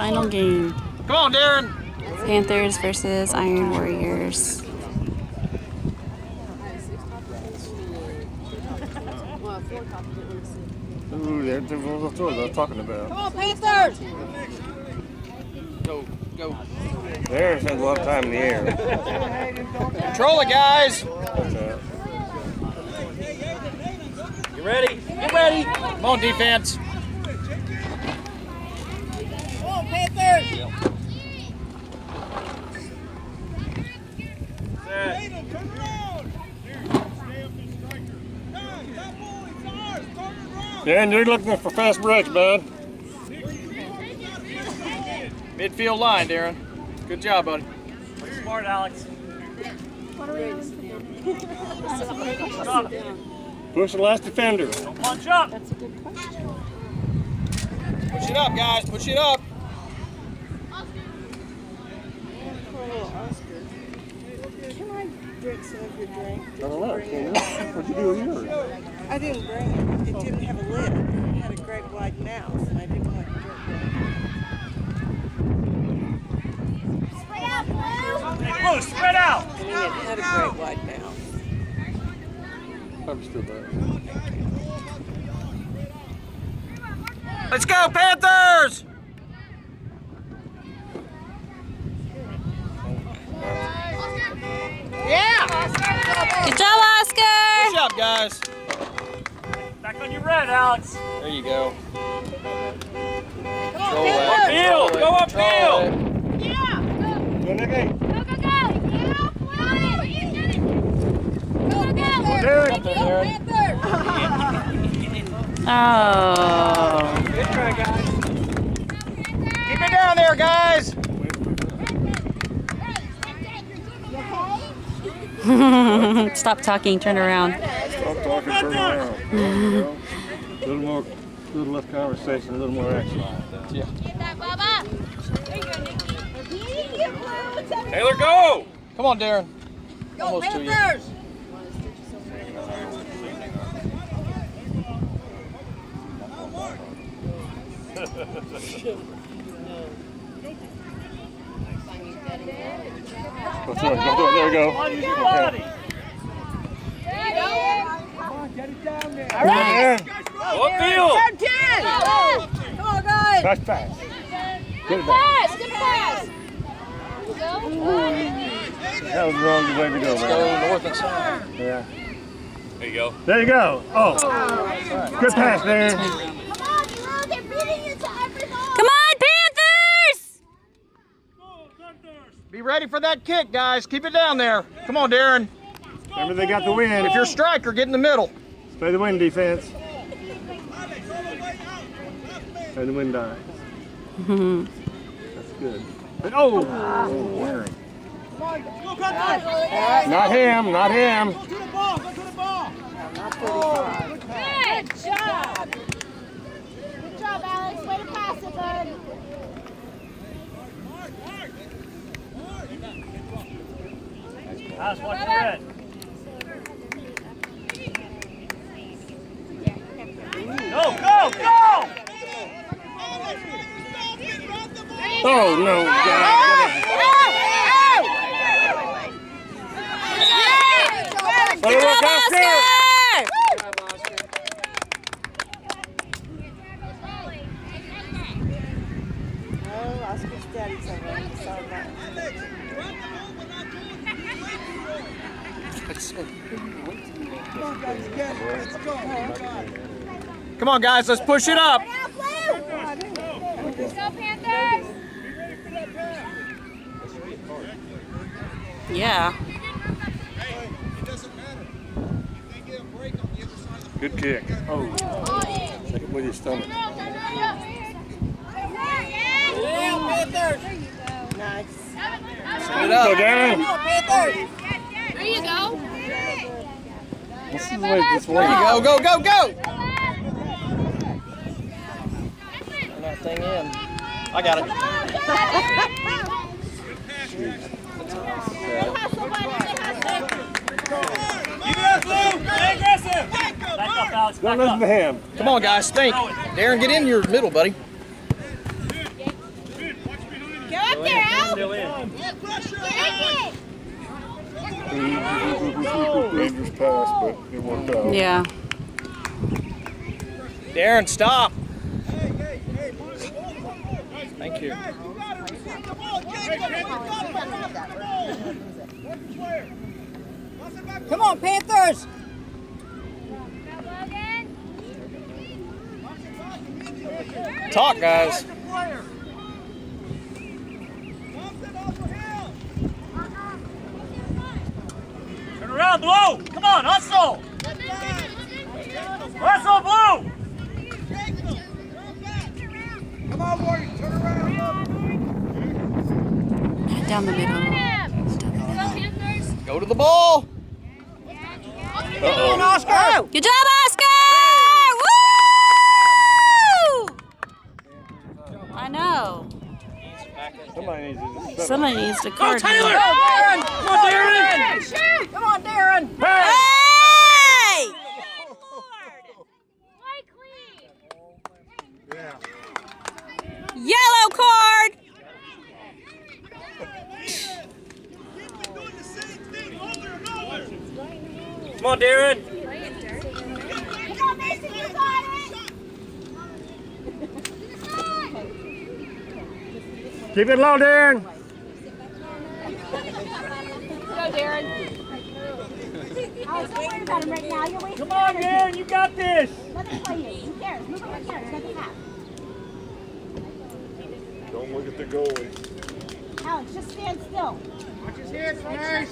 final game. Come on, Darren. Panthers versus Iron Warriors. Ooh, that's what I'm talking about. Come on, Panthers! Go, go. Darren spends a lot of time in the air. Control it, guys. You ready? Get ready. Come on, defense. Come on, Panthers! Dan, you're looking for fast breaks, bud. Midfield line, Darren. Good job, buddy. Smart, Alex. Push the last defender. Don't punch up. That's a good question. Push it up, guys. Push it up. Can I drink some of your drink? I don't know. What'd you do with yours? I didn't bring it. It didn't have a lid. It had a great wide mouth, and I didn't want to drink it. Hey, Blue, spread out. I mean, it had a great wide mouth. Probably still bad. Let's go, Panthers! Yeah! Good job, Oscar! Good job, guys. Back on your red, Alex. There you go. Come on, Control that. Panthers! Upfield, go upfield. Go, Nicky. Oh. Good try, guys. Keep it down there, guys. Stop talking, turn around. Stop talking, turn around. A little less conversation, a little more action. Yeah. Get that, Bubba. Taylor, go! Come on, Darren. Go, Almost to you. Panthers! Go through it, go through it. There we go. On your body. Nice. Upfield. Turn 10! Come on, guys! Nice pass. Get it back. Pass, good pass. That was the wrong way to go, Let's go man. north and south. Yeah. There you go. There you go. Oh, good pass, man. Come on, Drew, they're beating you to every ball. Come on, Panthers! Be ready for that kick, guys. Keep it down there. Come on, Darren. Remember, they got the win. If you're a striker, get in the middle. Play the win defense. Play the win dive. That's good. Oh! Wearing. Not him, not him. Good job. Good job, Alex. Way to pass it, bud. Alex, watch your red. Go, go, go! Oh, no. Good job, Oscar! Oh, Oscar's daddy's over there. Sorry about Come on, guys. Let's push it up. Let's go, Panthers. Yeah. Good kick. Oh. Take it with your stomach. Nice. Good up. Go, Darren. Come on, Panthers! There you go. This is the way this There way. you go. Go, go, go. Turn that thing in. I got it. Stay aggressive. Back up, Alex. Don't Back listen to up. him. Come on, guys. Think. Darren, get in your middle, buddy. Go up there, Al. Still in. Take it. Dangerous pass, but it worked out. Yeah. Darren, stop. Thank you. Come on, Panthers! Talk, guys. Turn around, Blue. Come on, hustle. Hustle, Blue. Come on, Warrior. Turn around. Down the middle. Go to the ball. Uh-oh. Oscar. Good job, Oscar! Woo! I know. Somebody needs to card him. Taylor. Darren. Come on, Darren. Come on, Darren. Hey! Yellow card! Come on, Darren. Come on, Mason, you got it. Keep it low, Darren. Go, Darren. Alex, don't worry about him right now. You're wasting Come on, energy. Darren. You got this. Let him play you. Who cares? Move over here. It's nothing half. Don't look at the goalie. Alex, just stand still. Watch his hands, nice.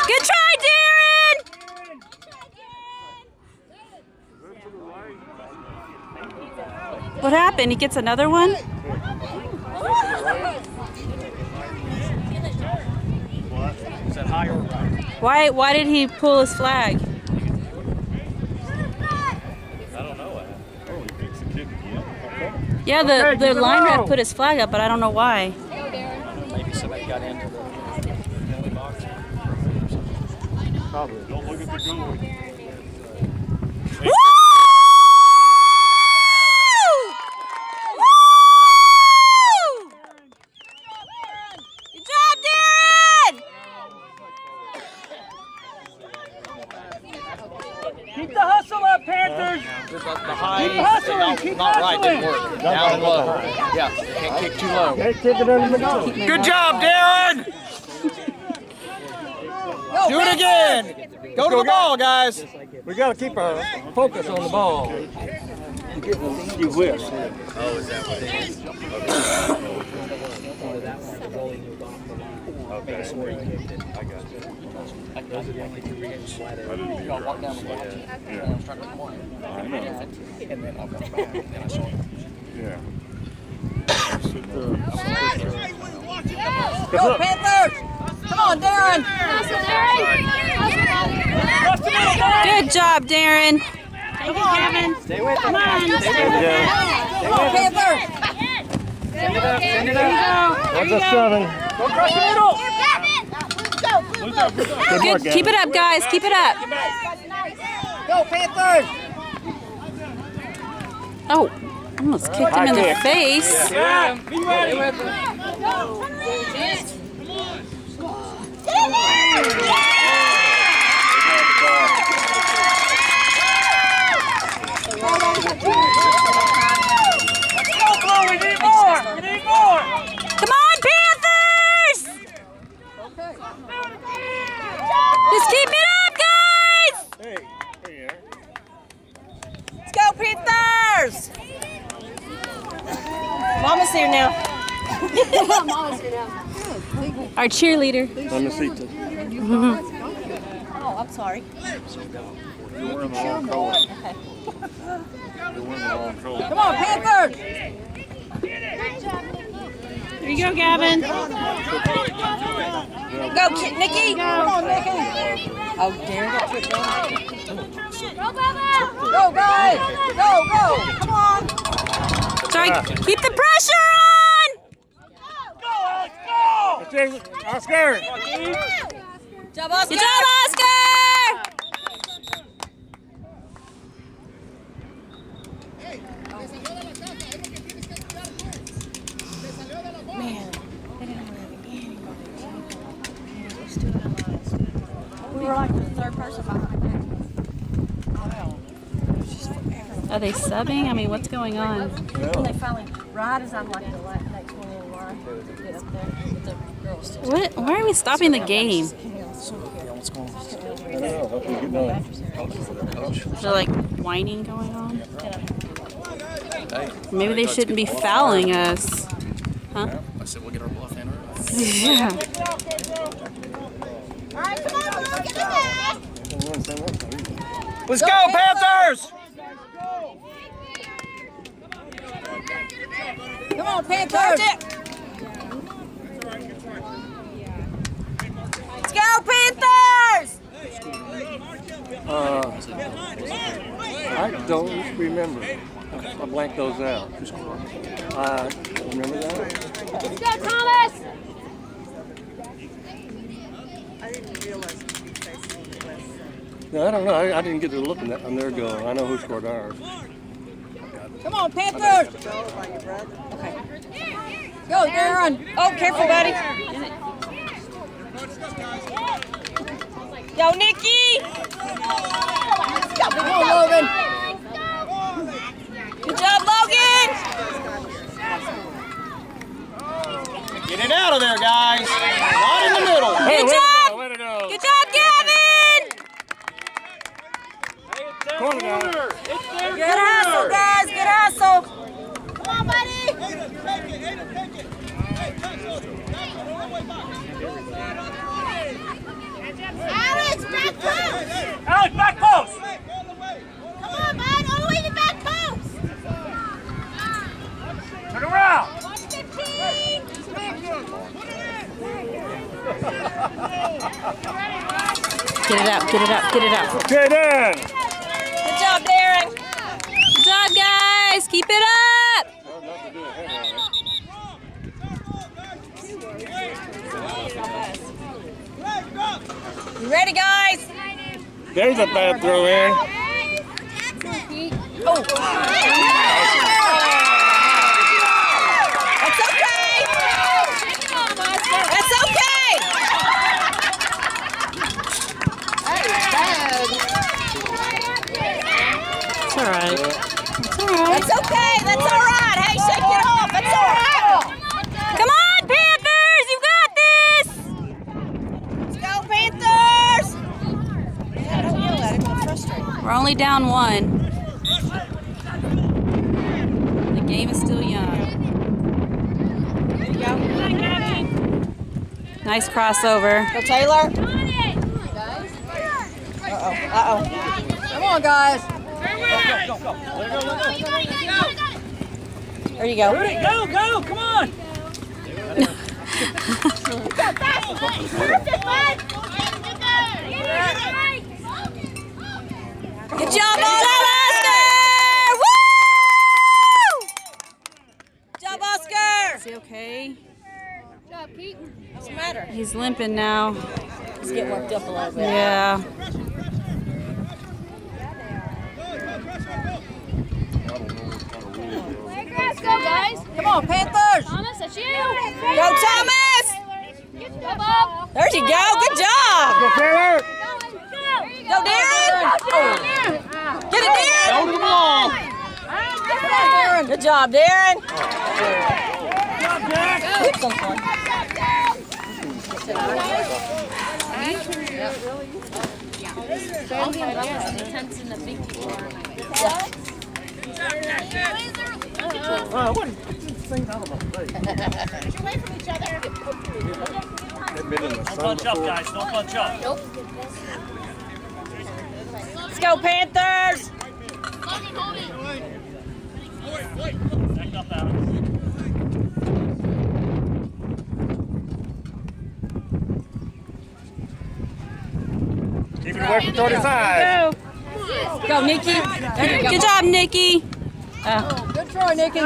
Good try, Darren! What happened? He gets another one? Is that high or right? Why did he pull his flag? I don't know. Oh, he beats the kid again. Yeah, the line ref put his flag up, but I don't know why. Maybe somebody got into the penalty box. Probably. Don't look at the goalie. Woo! Woo! Good job, Darren! Keep the hustle up, Panthers. The high, hustling, not, keep not right, didn't hustling. work. Down low. Yeah, can't kick too low. Kick it under the goal. Good job, Darren. Do it again. Go to the ball, guys. We got to keep our focus on the ball. You wish. Yeah. Go, Panthers. Come on, Darren. Good job, Darren. Thank you, Kevin. Stay with Come on. Come on, Panthers. Send it up. There you go. What's a 7? Go across the middle. Good. Keep it up, guys. Keep it up. Go, Panthers. Oh, almost kicked him in the face. Yeah. Be ready. Go, Blue. We need more. We need more. Come on, Panthers! Just keep it up, guys! Hey, hey, Let's go, Panthers! Mama's here now. Our cheerleader. Mamacita. Oh, I'm sorry. You're wearing the wrong color. You're wearing the wrong color. Come on, Panthers. There you go, Gavin. Go, Nikki. Come on, Nikki. Oh, Darren got tripped down. Go, guys. Go. Come on. Sorry, keep the pressure on! Oscar! Job, Oscar. Good job, Oscar! were like the third person behind that. Are they subbing? I mean, what's going on? When they finally, right as I'm like the next one in the line to get up there, but the girls still. What? Why are we stopping the game? Is there like whining going on? Maybe they shouldn't be fouling us. Huh? I said we'll get our bluff in. Yeah. All right, come on, get in there. Let's go, Panthers! Come on, Panthers! Let's go, Panthers! I don't remember. I blanked those out. Remember that? Let's go, Thomas! I didn't realize it would be facing the west side. No, I don't know. I didn't get to look on their goal. I know who scored ours. Come on, Panthers! Developed by your brother. Okay. Go, Darren! Oh, careful, buddy. Go, Nikki! Come on, Logan! Good job, Logan! Get it out of there, guys. Not in the middle. Good job! Way to go. Good job, Gavin! Corner down. Good hustle, guys. Good hustle. Come on, buddy. Alex, back post. Alex, back post! Come on, bud. All the way to back post. Turn around! Watch 15. Get it up, get it up, get it up. Okay, Dan. Good job, Darren. Good job, guys. Keep it up. You ready, guys? There's a bad throw in. Oh. That's okay. That's okay. It's all right. It's all right. That's okay. That's all right. Hey, shake it off. That's all right. Come on, Panthers! You got this! Let's go, Panthers. Yeah, don't yell at him. It'll frustrate him. We're only down 1. The game is still young. There you go. Nice crossover. Go, Taylor. Uh-oh. Come on, guys. There you go. Rudy, go, come on! Good job, Oscar! Woo! Good job, Oscar! Is he okay? Good job, Pete. What's the matter? He's limping now. He's getting worked up a little bit. Yeah. Let's go, guys. Come on, Panthers. Thomas, that's you. Go, Thomas. Go, Bob. There you go. Good job. Go, Taylor. Go, Darren. Get it, Darren. Go to the ball. Good job, Darren. Oops, I'm sorry. All the umbrellas and the tents and the big people are. What? Things out of my face. Get away from each other. They've been in the Don't sun bunch up, before. guys. Don't bunch up. Let's go, Panthers. Back up, Alex. Keep it away from 35. Go, Nikki. Good job, Nikki. Good try, Nikki.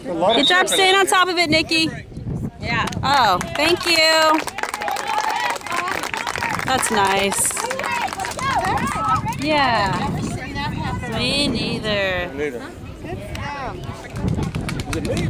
Good job staying on top of it, Nikki. Yeah. Oh, thank you. That's nice. Yeah. Me neither. Neither. Is it me?